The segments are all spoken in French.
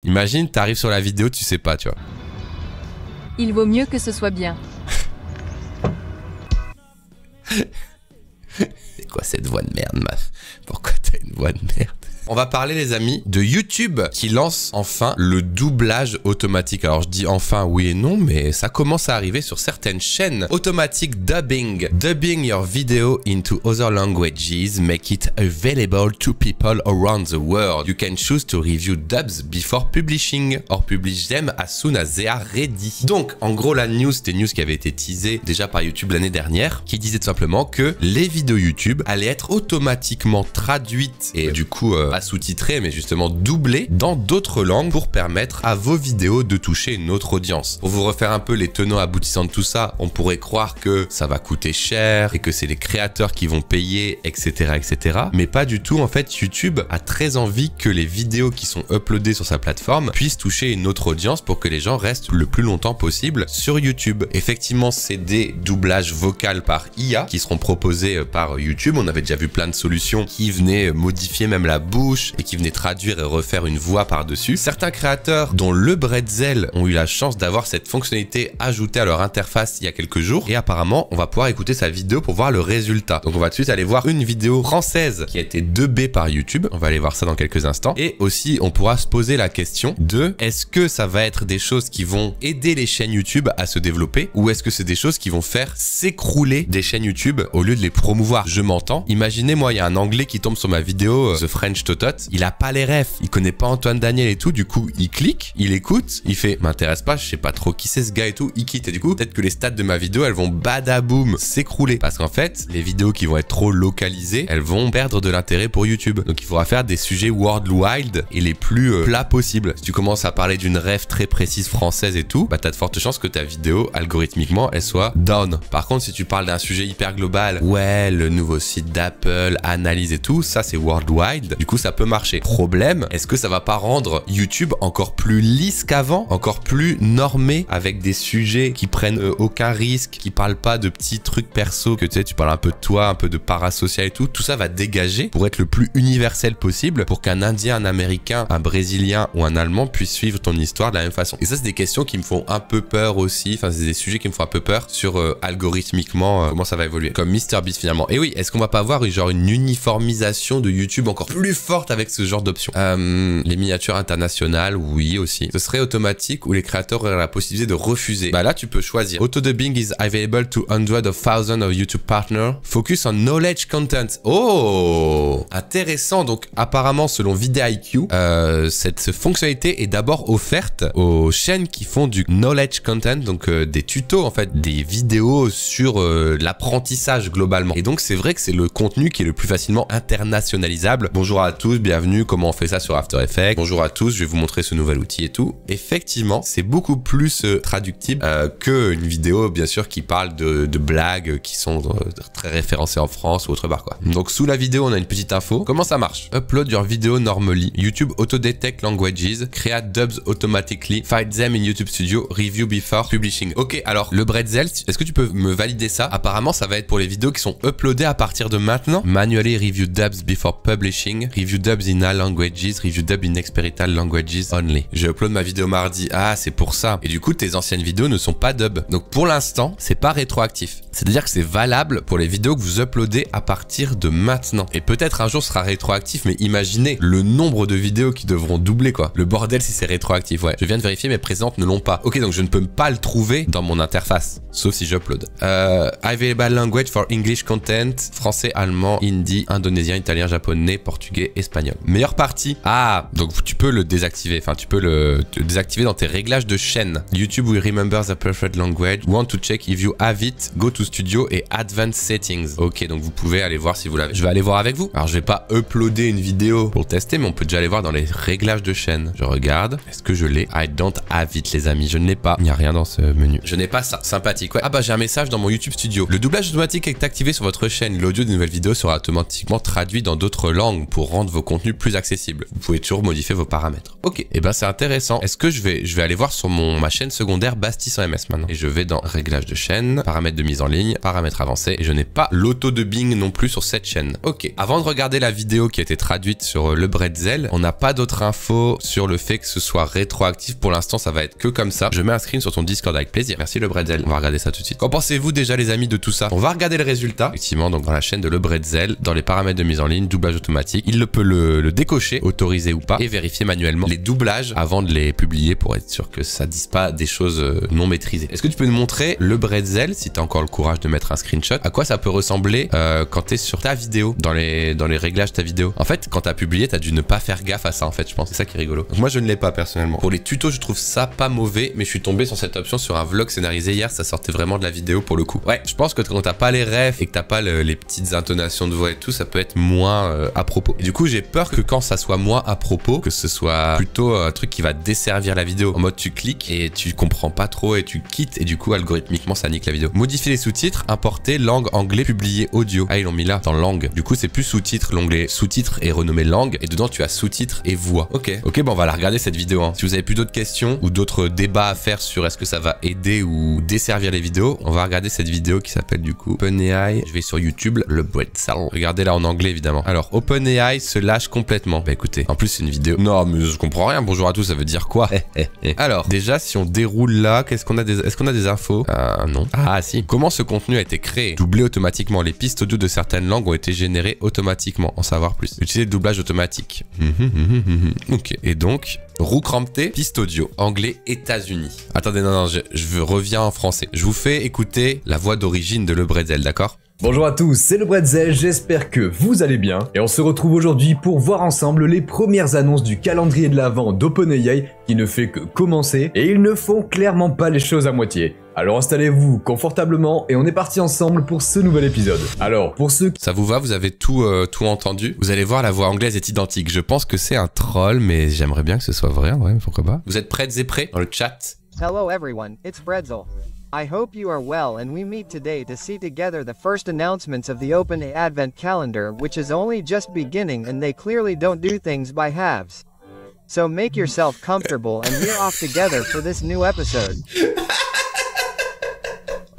Imagine, t'arrives sur la vidéo, tu sais pas, tu vois. Il vaut mieux que ce soit bien. C'est quoi cette voix de merde, meuf? Pourquoi t'as une voix de merde? On va parler, les amis, de YouTube qui lance enfin le doublage automatique. Alors je dis enfin oui et non, mais ça commence à arriver sur certaines chaînes. Automatic dubbing. Dubbing your video into other languages make it available to people around the world. You can choose to review dubs before publishing or publish them as soon as they are ready. Donc en gros la news, c'était une news qui avait été teasée déjà par YouTube l'année dernière, qui disait tout simplement que les vidéos YouTube allaient être automatiquement traduites et du coup sous-titré mais justement doublé dans d'autres langues pour permettre à vos vidéos de toucher une autre audience. Pour vous refaire un peu les tenants aboutissants de tout ça, on pourrait croire que ça va coûter cher et que c'est les créateurs qui vont payer, etc., etc. Mais pas du tout. En fait, YouTube a très envie que les vidéos qui sont uploadées sur sa plateforme puissent toucher une autre audience pour que les gens restent le plus longtemps possible sur YouTube. Effectivement, c'est des doublages vocaux par IA qui seront proposés par YouTube. On avait déjà vu plein de solutions qui venaient modifier même la bouche et qui venaient traduire et refaire une voix par-dessus. Certains créateurs, dont le Bretzel, ont eu la chance d'avoir cette fonctionnalité ajoutée à leur interface il y a quelques jours. Et apparemment, on va pouvoir écouter sa vidéo pour voir le résultat. Donc on va tout de suite aller voir une vidéo française qui a été dubbée par YouTube. On va aller voir ça dans quelques instants. Et aussi, on pourra se poser la question de est-ce que ça va être des choses qui vont aider les chaînes YouTube à se développer ou est-ce que c'est des choses qui vont faire s'écrouler des chaînes YouTube au lieu de les promouvoir? Je m'entends. Imaginez, moi, il y a un Anglais qui tombe sur ma vidéo, The French Totot. Il a pas les refs, il connaît pas Antoine Daniel et tout. Du coup, il clique, il écoute, il fait m'intéresse pas, je sais pas trop qui c'est ce gars et tout. Il quitte et du coup, peut-être que les stats de ma vidéo, elles vont badaboum s'écrouler parce qu'en fait, les vidéos qui vont être trop localisées, elles vont perdre de l'intérêt pour YouTube. Donc, il faudra faire des sujets worldwide et les plus plats possibles. Si tu commences à parler d'une ref très précise française et tout, bah t'as de fortes chances que ta vidéo, algorithmiquement, elle soit down. Par contre, si tu parles d'un sujet hyper global, ouais, le nouveau site d'Apple, analyse et tout, ça c'est worldwide. Du coup, ça peut marcher. Problème, est-ce que ça va pas rendre YouTube encore plus lisse qu'avant, encore plus normé avec des sujets qui prennent aucun risque, qui parlent pas de petits trucs perso, que tu sais, tu parles un peu de toi, un peu de parasocial et tout. Tout ça va dégager pour être le plus universel possible pour qu'un Indien, un Américain, un Brésilien ou un Allemand puisse suivre ton histoire de la même façon. Et ça, c'est des questions qui me font un peu peur aussi. Enfin, c'est des sujets qui me font un peu peur sur algorithmiquement comment ça va évoluer. Comme MrBeast finalement. Et oui, est-ce qu'on va pas avoir genre une uniformisation de YouTube encore plus forte avec ce genre d'options? Les miniatures internationales, oui aussi. Ce serait automatique où les créateurs auraient la possibilité de refuser. Bah là, tu peux choisir. Auto-dubbing is available to hundreds of thousands of YouTube partners. Focus on knowledge content. Oh, intéressant. Donc apparemment, selon vidIQ, cette fonctionnalité est d'abord offerte aux chaînes qui font du knowledge content, donc des tutos en fait, des vidéos sur l'apprentissage globalement. Et donc c'est vrai que c'est le contenu qui est le plus facilement internationalisable. Bonjour à tous, bienvenue, comment on fait ça sur After Effects? Bonjour à tous, je vais vous montrer ce nouvel outil et tout. Effectivement, c'est beaucoup plus traductible qu'une vidéo bien sûr qui parle de blagues qui sont très référencées en France ou autre part quoi. Donc sous la vidéo, on a une petite info. Comment ça marche? Upload your video normally. YouTube auto-detect languages. Create dubs automatically. Find them in YouTube Studio. Review before publishing. Ok, alors le Bretzel, est-ce que tu peux me valider ça? Apparemment, ça va être pour les vidéos qui sont uploadées à partir de maintenant. Manually review dubs before publishing. Review dubs in all languages. Review dub in experimental languages only. Je upload ma vidéo mardi. Ah, c'est pour ça. Et du coup, tes anciennes vidéos ne sont pas dub. Donc pour l'instant, c'est pas rétroactif. C'est-à-dire que c'est valable pour les vidéos que vous uploadez à partir de maintenant. Et peut-être un jour ce sera rétroactif, mais imaginez le nombre de vidéos qui devront doubler quoi. Le bordel si c'est rétroactif, ouais. Je viens de vérifier, mes précédentes ne l'ont pas. Ok, donc je ne peux pas le trouver dans mon interface, sauf si j'upload. Available language for English content, français, allemand, hindi, indonésien, italien, japonais, portugais, espagnol. Meilleure partie. Ah, donc tu peux le désactiver. Enfin, tu peux le désactiver dans tes réglages de chaîne. YouTube will remember the preferred language. Want to check if you have it. Go to Studio et Advanced Settings. Ok, donc vous pouvez aller voir si vous l'avez. Je vais aller voir avec vous. Alors, je vais pas uploader une vidéo pour le tester, mais on peut déjà aller voir dans les réglages de chaîne. Je regarde. Est-ce que je l'ai? I don't have it, les amis. Je ne l'ai pas. Il n'y a rien dans ce menu. Je n'ai pas ça. Sympathique. Ouais. Ah bah, j'ai un message dans mon YouTube Studio. Le doublage automatique est activé sur votre chaîne. L'audio d'une nouvelle vidéo sera automatiquement traduit dans d'autres langues pour rendre vos contenus plus accessibles. Vous pouvez toujours modifier vos paramètres. Ok. Et ben, c'est intéressant. Est-ce que je vais aller voir sur ma chaîne secondaire Basti sans MS maintenant. Et je vais dans réglages de chaîne, paramètres de mise en ligne. ligne, paramètres avancés, et je n'ai pas l'auto-dubbing non plus sur cette chaîne. Ok, avant de regarder la vidéo qui a été traduite sur le Bretzel, on n'a pas d'autres infos sur le fait que ce soit rétroactif. Pour l'instant, ça va être que comme ça. Je mets un screen sur ton Discord avec plaisir. Merci le Bretzel. On va regarder ça tout de suite. Qu'en pensez-vous déjà les amis de tout ça? On va regarder le résultat. Effectivement, donc dans la chaîne de le Bretzel, dans les paramètres de mise en ligne, doublage automatique, il peut le décocher, autoriser ou pas, et vérifier manuellement les doublages avant de les publier pour être sûr que ça dise pas des choses non maîtrisées. Est-ce que tu peux nous montrer le Bretzel, si tu as encore le courage de mettre un screenshot, à quoi ça peut ressembler quand tu es sur ta vidéo, dans les réglages de ta vidéo? En fait, quand tu as publié, tu as dû ne pas faire gaffe à ça en fait, je pense. C'est ça qui est rigolo. Donc moi, je ne l'ai pas personnellement. Pour les tutos, je trouve ça pas mauvais, mais je suis tombé sur cette option sur un vlog scénarisé hier, ça sortait vraiment de la vidéo pour le coup. Ouais, je pense que quand t'as pas les refs et que t'as pas les petites intonations de voix et tout, ça peut être moins à propos. Et du coup, j'ai peur que quand ça soit moins à propos, que ce soit plutôt un truc qui va desservir la vidéo. En mode, tu cliques et tu comprends pas trop et tu quittes et du coup, algorithmiquement, ça nique la vidéo. Modifier les sous-titres, importer langue anglais, publier audio. Ah, ils l'ont mis là, dans langue. Du coup, c'est plus sous-titres, l'onglet sous-titres est renommé langue et dedans, tu as sous-titres et voix. Ok, bon, on va la regarder cette vidéo. Hein. Si vous avez plus d'autres questions ou d'autres débats à faire sur est-ce que ça va aider ou desservir les vidéos, on va regarder cette vidéo qui s'appelle du coup OpenAI. Je vais sur YouTube, le Bretzel. Regardez là en anglais évidemment. Alors OpenAI se lâche complètement. Bah écoutez, en plus c'est une vidéo. Non mais je comprends rien. Bonjour à tous, ça veut dire quoi? Alors déjà si on déroule là, qu'est-ce qu'on a est-ce qu'on a des infos? Non. Ah si. Comment ce contenu a été créé? Doublé automatiquement. Les pistes audio de certaines langues ont été générées automatiquement. En savoir plus. Utiliser le doublage automatique. Ok. Et donc roue cramptée, piste audio, anglais, États-Unis. Attendez, non, je reviens en français. Je vous fais écouter la voix d'origine de le Bretzel, d'accord? Bonjour à tous, c'est le Bretzel, j'espère que vous allez bien. Et on se retrouve aujourd'hui pour voir ensemble les premières annonces du calendrier de l'Avent d'OpenAI qui ne fait que commencer et ils ne font clairement pas les choses à moitié. Alors installez-vous confortablement et on est parti ensemble pour ce nouvel épisode. Alors pour ceux qui... Ça vous va? Vous avez tout entendu? Vous allez voir, la voix anglaise est identique. Je pense que c'est un troll, mais j'aimerais bien que ce soit vrai, ouais, pourquoi pas. Vous êtes prêtes et prêts dans le chat? Hello everyone, it's Bretzel. I hope you are well and we meet today to see together the first announcements of the OpenAI Advent Calendar, which is only just beginning and they clearly don't do things by halves. So make yourself comfortable and we're off together for this new episode.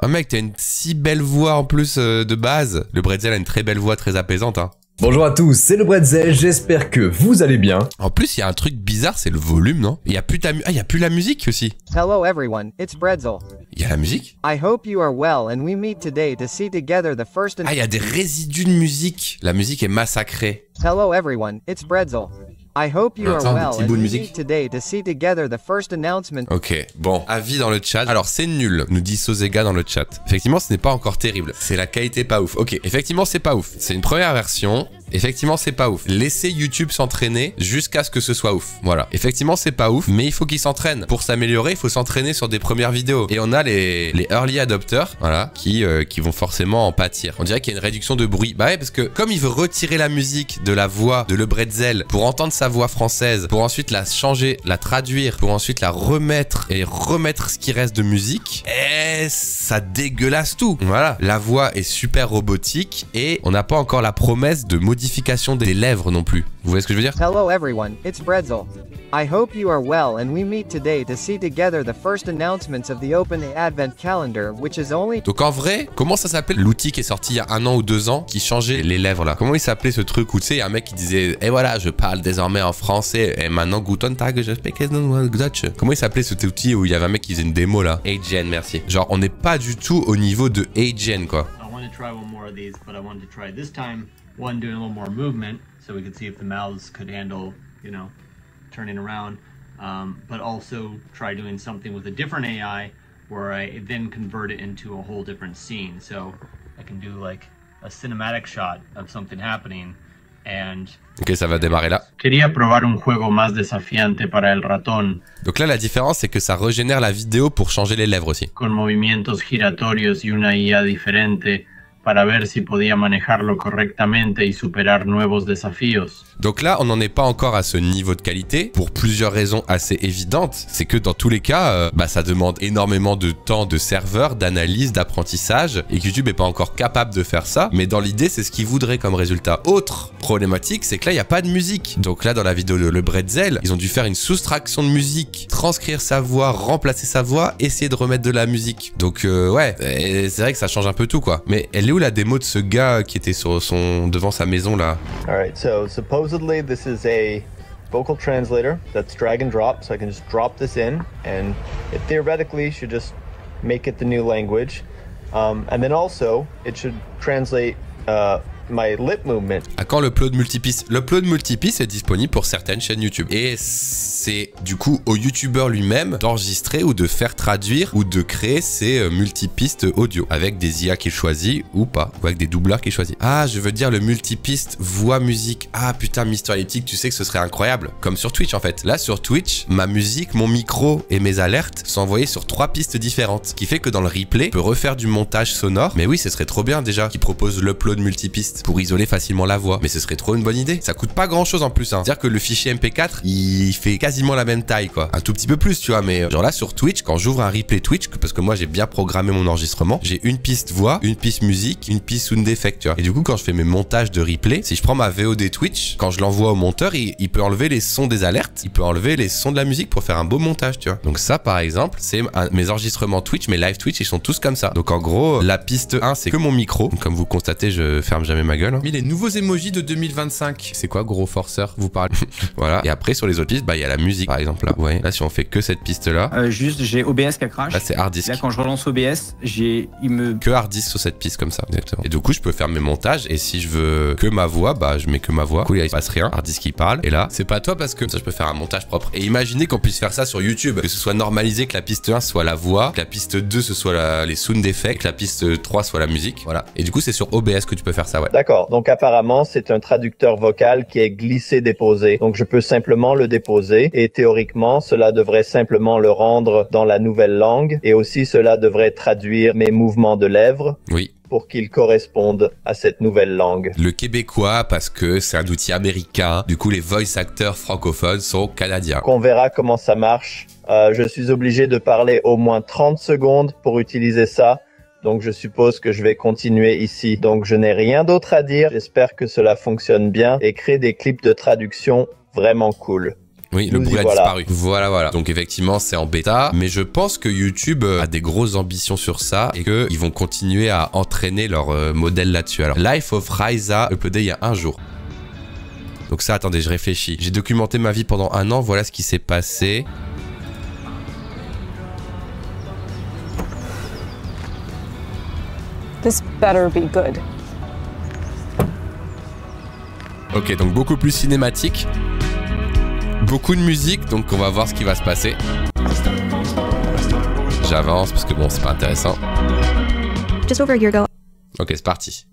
Ah mec, t'as une si belle voix en plus de base. Le Bretzel a une très belle voix, très apaisante, hein. Bonjour à tous, c'est le Bretzel, j'espère que vous allez bien. En plus, il y a un truc bizarre, c'est le volume, non? Il y a plus il y a plus la musique aussi. Hello everyone, it's Bretzel. Il y a la musique? I hope you are well and we meet today to see together the first... Ah, il y a des résidus de musique. La musique est massacrée. Hello everyone, it's Bretzel. I hope you are well and we meet today to see together the first announcement. Ok, bon, avis dans le chat. Alors c'est nul, nous dit Sozega dans le chat. Effectivement, ce n'est pas encore terrible. C'est la qualité pas ouf. Ok, effectivement, c'est pas ouf. C'est une première version. Effectivement, c'est pas ouf. Laissez YouTube s'entraîner jusqu'à ce que ce soit ouf. Voilà. Effectivement, c'est pas ouf, mais il faut qu'il s'entraîne. Pour s'améliorer, il faut s'entraîner sur des premières vidéos. Et on a les early adopters, voilà, qui vont forcément en pâtir. On dirait qu'il y a une réduction de bruit. Bah ouais, parce que comme il veut retirer la musique de la voix de le Bretzel pour entendre sa voix française, pour ensuite la changer, la traduire, pour ensuite la remettre et remettre ce qui reste de musique, et ça dégueulasse tout. Voilà. La voix est super robotique et on n'a pas encore la promesse de modification des lèvres non plus. Vous voyez ce que je veux dire? Hello everyone, it's Bretzel. I hope you are well and we meet today to see together the first announcements of the OpenAI Advent Calendar, which is only... Donc en vrai, comment ça s'appelle l'outil qui est sorti il y a 1 an ou 2 ans qui changeait les lèvres là? Comment il s'appelait ce truc où tu sais, il y a un mec qui disait « Et voilà, je parle désormais en français et maintenant Guten Tag, je speak Deutsch ». Comment il s'appelait cet outil où il y avait un mec qui faisait une démo là? AGN, merci. Genre on n'est pas du tout au niveau de AGN quoi. I want to try one more of these, but I wanted to try this time one doing a little more movement so we could see if the mouths could handle, you know, turning around, but also try doing something with a different AI where I then convert it into a whole different scene. So I can do like a cinematic shot of something happening and... Ok, ça va démarrer là. Quería probar un juego más desafiante para el ratón. Donc là, la différence, c'est que ça régénère la vidéo pour changer les lèvres aussi. Con movimientos giratorios y una IA diferente. para ver si podía manejarlo correctamente y superar nuevos desafíos. Donc là, on n'en est pas encore à ce niveau de qualité pour plusieurs raisons assez évidentes. C'est que dans tous les cas, ça demande énormément de temps de serveur, d'analyse, d'apprentissage et que YouTube est pas encore capable de faire ça. Mais dans l'idée, c'est ce qu'il voudrait comme résultat. Autre problématique, c'est que là, il n'y a pas de musique. Donc là, dans la vidéo de Le Bretzel, ils ont dû faire une soustraction de musique, transcrire sa voix, remplacer sa voix, essayer de remettre de la musique. Donc ouais, c'est vrai que ça change un peu tout quoi. Mais elle est où la démo de ce gars qui était devant sa maison là? Alright, so supposedly this is a vocal translator that's drag and drop, so I can just drop this in and it theoretically should just make it the new language. And then also it should translate my lip movement. À quand l'upload multipiste? L'upload multipiste est disponible pour certaines chaînes YouTube. Et c'est du coup au YouTuber lui-même d'enregistrer ou de faire traduire ou de créer ces multipistes audio avec des IA qu'il choisit ou pas, ou avec des doubleurs qu'il choisit. Ah, je veux dire le multipiste voix musique. Ah putain, Mister Elliptique, tu sais que ce serait incroyable. Comme sur Twitch en fait. Là sur Twitch, ma musique, mon micro et mes alertes sont envoyés sur 3 pistes différentes. Ce qui fait que dans le replay, je peux refaire du montage sonore. Mais oui, ce serait trop bien déjà qu'ils proposent l'upload multipiste pour isoler facilement la voix. Mais ce serait trop une bonne idée. Ça coûte pas grand chose en plus. Hein. C'est-à-dire que le fichier MP4, il fait quasiment la même taille quoi. Un tout petit peu plus tu vois. Mais genre là sur Twitch, quand j'ouvre un replay Twitch, parce que moi j'ai bien programmé mon enregistrement, j'ai une piste voix, une piste musique, une piste sound effect tu vois. Et du coup quand je fais mes montages de replay, si je prends ma VOD Twitch, quand je l'envoie au monteur, il peut enlever les sons des alertes, il peut enlever les sons de la musique pour faire un beau montage tu vois. Donc ça par exemple, c'est mes enregistrements Twitch, mes live Twitch, ils sont tous comme ça. Donc en gros, la piste 1 c'est que mon micro. Donc, comme vous constatez, je ferme jamais ma gueule. Mais les nouveaux emojis de 2025. C'est quoi gros forceur? Vous parlez. Voilà. Et après sur les autres pistes, il y a la musique par exemple là. Ouais. Là si on fait que cette piste là. Juste j'ai OBS qui a crash. Là c'est hard disk. Là quand je relance OBS, que hard disk sur cette piste comme ça. Exactement. Et du coup je peux faire mes montages et si je veux que ma voix, je mets que ma voix. Du coup il se passe rien. Hard disk qui parle. Et là c'est pas toi parce que ça je peux faire un montage propre. Et imaginez qu'on puisse faire ça sur YouTube. Que ce soit normalisé, que la piste 1 soit la voix, que la piste 2 ce soit les sound effects, que la piste 3 soit la musique. Voilà. Et du coup c'est sur OBS que tu peux faire ça ouais. D'accord. Donc apparemment c'est un traducteur vocal qui est glissé-déposé. Donc je peux simplement le déposer et théoriquement cela devrait simplement le rendre dans la nouvelle langue et aussi cela devrait traduire mes mouvements de lèvres. Oui. Pour qu'ils correspondent à cette nouvelle langue. Le québécois parce que c'est un outil américain. Du coup les voice acteurs francophones sont canadiens. On verra comment ça marche. Je suis obligé de parler au moins 30 secondes pour utiliser ça. Donc je suppose que je vais continuer ici. Donc je n'ai rien d'autre à dire. J'espère que cela fonctionne bien et crée des clips de traduction vraiment cool. Oui, le bruit a disparu. Voilà. Donc effectivement, c'est en bêta. Mais je pense que YouTube a des grosses ambitions sur ça et qu'ils vont continuer à entraîner leur modèle là-dessus. Alors, Life of Ryza, uploadé il y a 1 jour. Donc ça, attendez, je réfléchis. J'ai documenté ma vie pendant 1 an. Voilà ce qui s'est passé. This better be good. Ok, donc beaucoup plus cinématique. Beaucoup de musique, donc on va voir ce qui va se passer. J'avance parce que bon, c'est pas intéressant. Just over a year ago. Ok, c'est parti.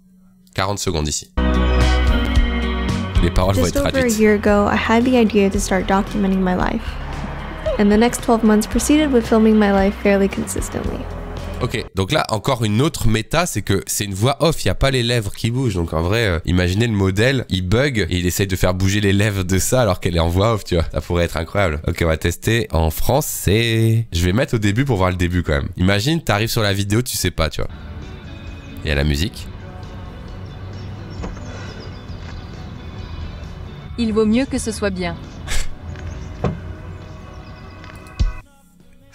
40 secondes ici. Les paroles vont être traduites. Just over a year ago, I had the idea to start documenting my life. And the next 12 months proceeded with filming my life fairly consistently. Ok, donc là, encore une autre méta, c'est que c'est une voix off, il n'y a pas les lèvres qui bougent. Donc en vrai, imaginez le modèle, il bug et il essaye de faire bouger les lèvres de ça alors qu'elle est en voix off, tu vois. Ça pourrait être incroyable. Ok, on va tester. En France, c'est... Je vais mettre au début pour voir le début quand même. Imagine, t'arrives sur la vidéo, tu sais pas, tu vois. Il y a la musique. Il vaut mieux que ce soit bien.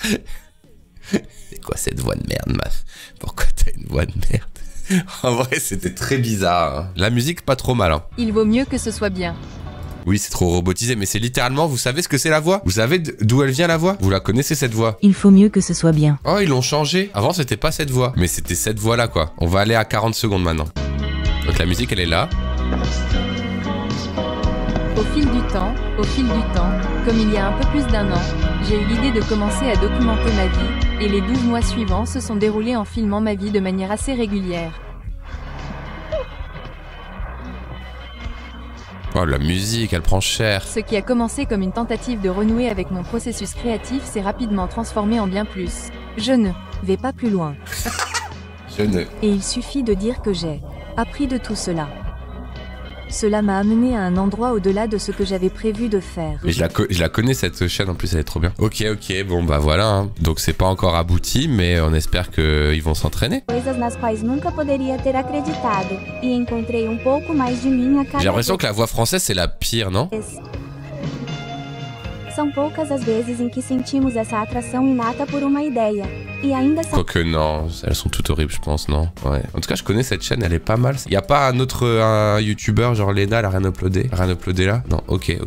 C'est quoi cette voix de merde, meuf? Pourquoi t'as une voix de merde? En vrai, c'était très bizarre. Hein. La musique, pas trop mal. Hein. Il vaut mieux que ce soit bien. Oui, c'est trop robotisé, mais c'est littéralement, vous savez ce que c'est la voix? Vous savez d'où elle vient la voix? Vous la connaissez cette voix? Il faut mieux que ce soit bien. Oh, ils l'ont changé. Avant, c'était pas cette voix, mais c'était cette voix-là, quoi. On va aller à 40 secondes maintenant. Donc la musique, elle est là. Au fil du temps, comme il y a un peu plus d'1 an, j'ai eu l'idée de commencer à documenter ma vie, et les 12 mois suivants se sont déroulés en filmant ma vie de manière assez régulière. Oh, la musique, elle prend cher. Ce qui a commencé comme une tentative de renouer avec mon processus créatif s'est rapidement transformé en bien plus. Je ne vais pas plus loin. Je ne... Et il suffit de dire que j'ai appris de tout cela. Cela m'a amené à un endroit au-delà de ce que j'avais prévu de faire. Mais je la connais cette chaîne, en plus elle est trop bien. Ok, bon bah voilà, hein. Donc c'est pas encore abouti, mais on espère qu'ils vont s'entraîner. Coisas nas quais nunca poderia ter acreditado, e encontrei pouco mais de mim a cada J'ai l'impression que la voix française c'est la pire, non? São poucas as vezes em que sentimos essa atração inata por uma ideia. E ainda Quoique non, elles sont toutes horribles, je pense, non? Ouais. En tout cas, je connais cette chaîne, elle est pas mal. Y a pas un youtubeur genre Lena, elle a rien uploadé? Rien uploadé là? Non, ok.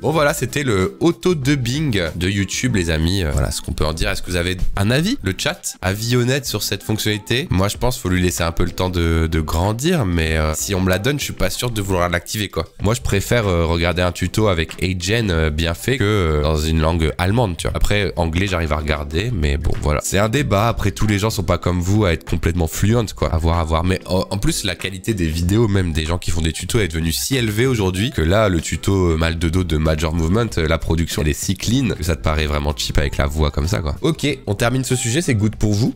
Bon voilà, c'était le auto-dubbing de YouTube, les amis. Voilà ce qu'on peut en dire. Est-ce que vous avez un avis? Le chat, avis honnête sur cette fonctionnalité? Moi, je pense qu'il faut lui laisser un peu le temps de grandir, mais si on me la donne, je suis pas sûr de vouloir l'activer, quoi. Moi, je préfère regarder un tuto avec Agen bien fait que dans une langue allemande, tu vois. Après, anglais, j'arrive à regarder, mais bon, voilà. C'est un débat. Après, tous les gens sont pas comme vous à être complètement fluents, quoi. À voir. Mais en plus, la qualité des vidéos, même des gens qui font des tutos, est devenue si élevée aujourd'hui que là, le tuto mal de dos de Major Movement, la production, elle est si clean que ça te paraît vraiment cheap avec la voix comme ça, quoi. Ok, on termine ce sujet. C'est good pour vous?